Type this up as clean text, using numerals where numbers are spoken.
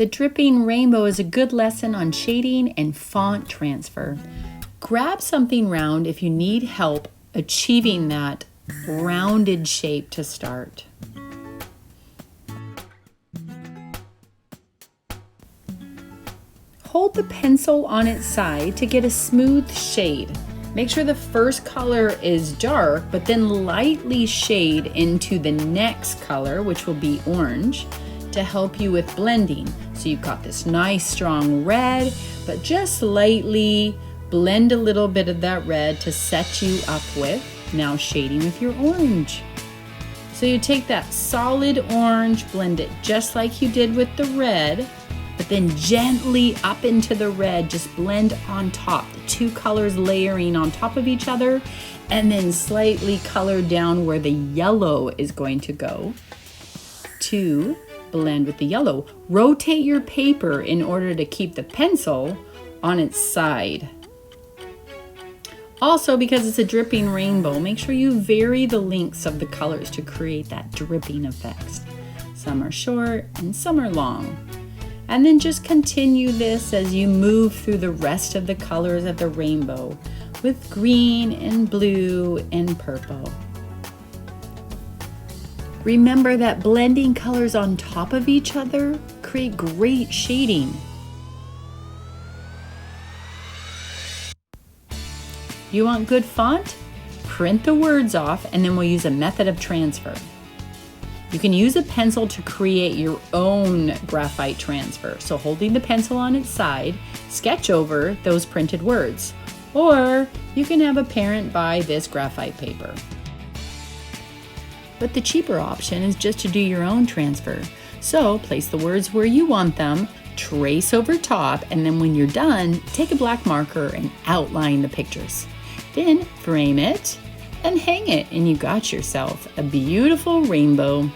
The dripping rainbow is a good lesson on shading and font transfer. Grab something round if you need help achieving that rounded shape to start. Hold the pencil on its side to get a smooth shade. Make sure the first color is dark, but then lightly shade into the next color, which will be orange, to help you with blending. So you've got this nice strong red, but just lightly blend a little bit of that red to set you up with now shading with your orange. So you take that solid orange, blend it just like you did with the red, but then gently up into the red, just blend on top, the two colors layering on top of each other, and then slightly color down where the yellow is going to go to blend with the yellow. Rotate your paper in order to keep the pencil on its side. Also, because it's a dripping rainbow, make sure you vary the lengths of the colors to create that dripping effect. Some are short and some are long. And then just continue this as you move through the rest of the colors of the rainbow with green and blue and purple. Remember that blending colors on top of each other create great shading. You want good font? Print the words off and then we'll use a method of transfer. You can use a pencil to create your own graphite transfer. So holding the pencil on its side, sketch over those printed words. Or you can have a parent buy this graphite paper. But the cheaper option is just to do your own transfer. So place the words where you want them, trace over top, and then when you're done, take a black marker and outline the pictures. Then frame it and hang it, and you got yourself a beautiful rainbow.